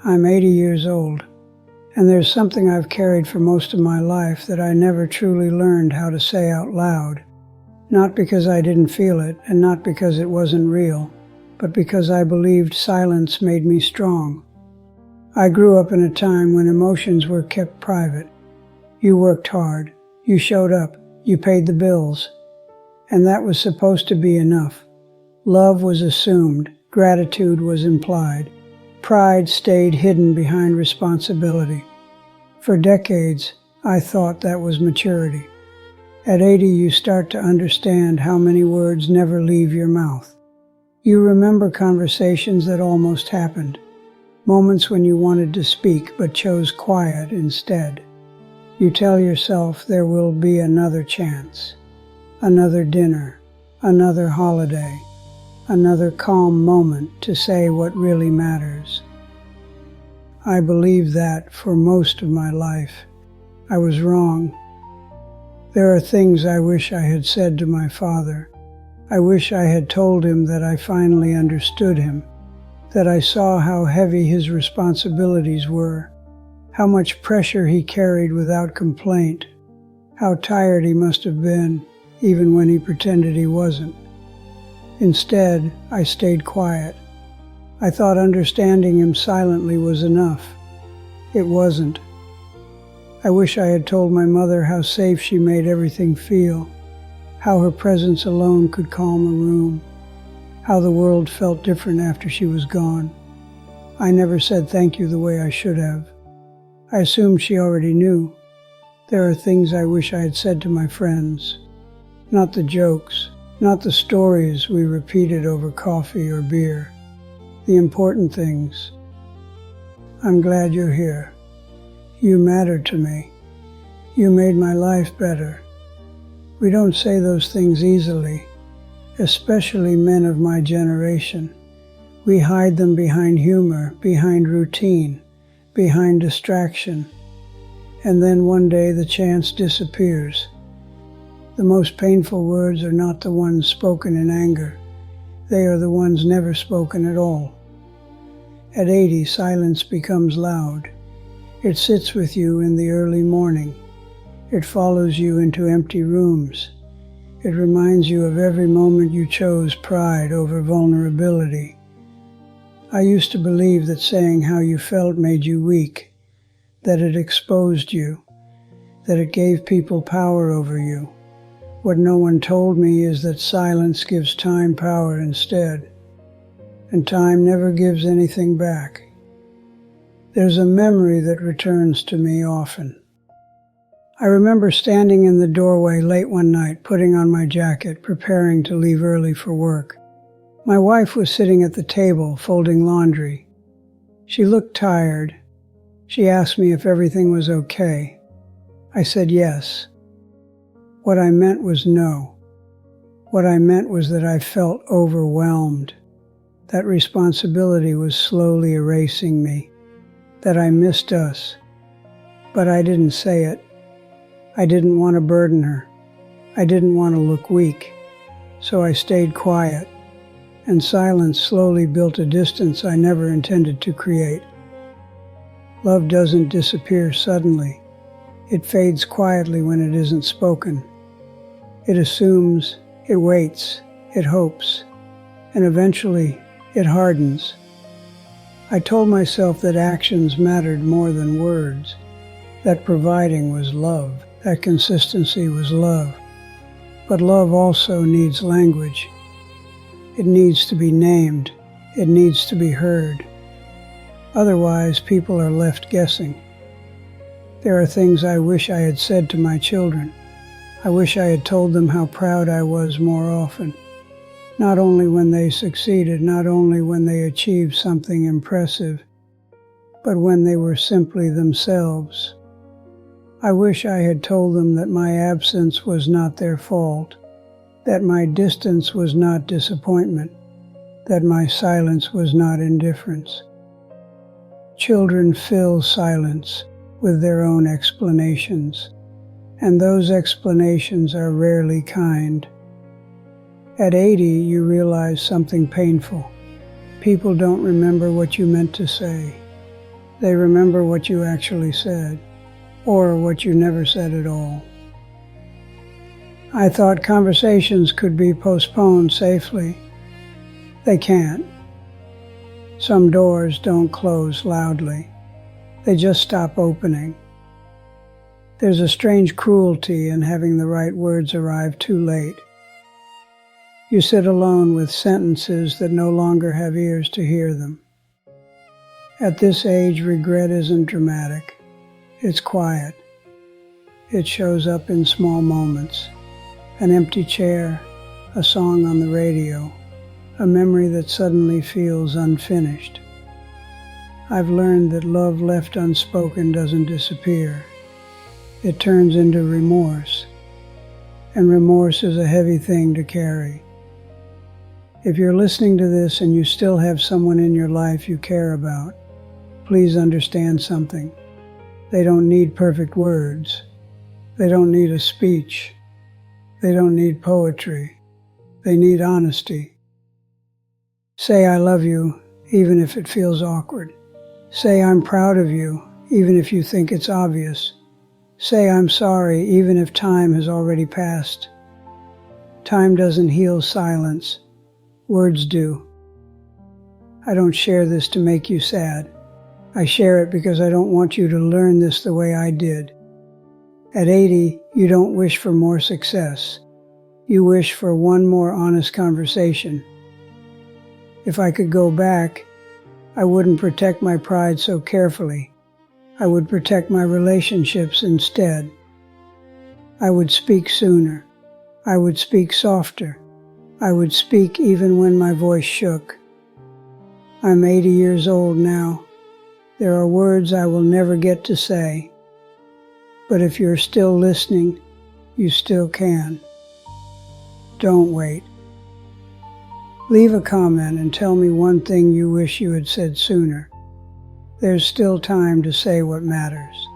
I'm 80 years old, and there's something I've carried for most of my life that I never truly learned how to say out loud. Not because I didn't feel it, and not because it wasn't real, but because I believed silence made me strong. I grew up in a time when emotions were kept private. You worked hard, you showed up, you paid the bills, and that was supposed to be enough. Love was assumed, gratitude was implied. Pride stayed hidden behind responsibility. For decades, I thought that was maturity. At 80, you start to understand how many words never leave your mouth. You remember conversations that almost happened, moments when you wanted to speak but chose quiet instead. You tell yourself there will be another chance, another dinner, another holiday, another calm moment to say what really matters. I believed that for most of my life. I was wrong. There are things I wish I had said to my father. I wish I had told him that I finally understood him, that I saw how heavy his responsibilities were, how much pressure he carried without complaint, how tired he must have been, even when he pretended he wasn't. Instead, I stayed quiet. I thought understanding him silently was enough. It wasn't. I wish I had told my mother how safe she made everything feel, how her presence alone could calm a room, how the world felt different after she was gone. I never said thank you the way I should have. I assumed she already knew. There are things I wish I had said to my friends. Not the jokes, not the stories we repeated over coffee or beer. The important things. I'm glad you're here. You mattered to me. You made my life better. We don't say those things easily, especially men of my generation. We hide them behind humor, behind routine, behind distraction. And then one day the chance disappears. The most painful words are not the ones spoken in anger. They are the ones never spoken at all. At 80, silence becomes loud. It sits with you in the early morning. It follows you into empty rooms. It reminds you of every moment you chose pride over vulnerability. I used to believe that saying how you felt made you weak, that it exposed you, that it gave people power over you. What no one told me is that silence gives time power instead, and time never gives anything back. There's a memory that returns to me often. I remember standing in the doorway late one night, putting on my jacket, preparing to leave early for work. My wife was sitting at the table, folding laundry. She looked tired. She asked me if everything was okay. I said yes. What I meant was no. What I meant was that I felt overwhelmed, that responsibility was slowly erasing me, that I missed us. But I didn't say it. I didn't want to burden her. I didn't want to look weak. So I stayed quiet, and silence slowly built a distance I never intended to create. Love doesn't disappear suddenly. It fades quietly when it isn't spoken. It assumes, it waits, it hopes, and eventually it hardens. I told myself that actions mattered more than words, that providing was love, that consistency was love. But love also needs language. It needs to be named. It needs to be heard. Otherwise, people are left guessing. There are things I wish I had said to my children. I wish I had told them how proud I was more often. Not only when they succeeded, not only when they achieved something impressive, but when they were simply themselves. I wish I had told them that my absence was not their fault, that my distance was not disappointment, that my silence was not indifference. Children fill silence with their own explanations, and those explanations are rarely kind. At 80, you realize something painful. People don't remember what you meant to say. They remember what you actually said, or what you never said at all. I thought conversations could be postponed safely. They can't. Some doors don't close loudly. They just stop opening. There's a strange cruelty in having the right words arrive too late. You sit alone with sentences that no longer have ears to hear them. At this age, regret isn't dramatic. It's quiet. It shows up in small moments. An empty chair, a song on the radio, a memory that suddenly feels unfinished. I've learned that love left unspoken doesn't disappear. It turns into remorse, and remorse is a heavy thing to carry. If you're listening to this and you still have someone in your life you care about, please understand something. They don't need perfect words. They don't need a speech. They don't need poetry. They need honesty. Say I love you, even if it feels awkward. Say I'm proud of you, even if you think it's obvious. Say I'm sorry, even if time has already passed. Time doesn't heal silence. Words do. I don't share this to make you sad. I share it because I don't want you to learn this the way I did. At 80, you don't wish for more success. You wish for one more honest conversation. If I could go back, I wouldn't protect my pride so carefully. I would protect my relationships instead. I would speak sooner. I would speak softer. I would speak even when my voice shook. I'm 80 years old now. There are words I will never get to say. But if you're still listening, you still can. Don't wait. Leave a comment and tell me one thing you wish you had said sooner. There's still time to say what matters.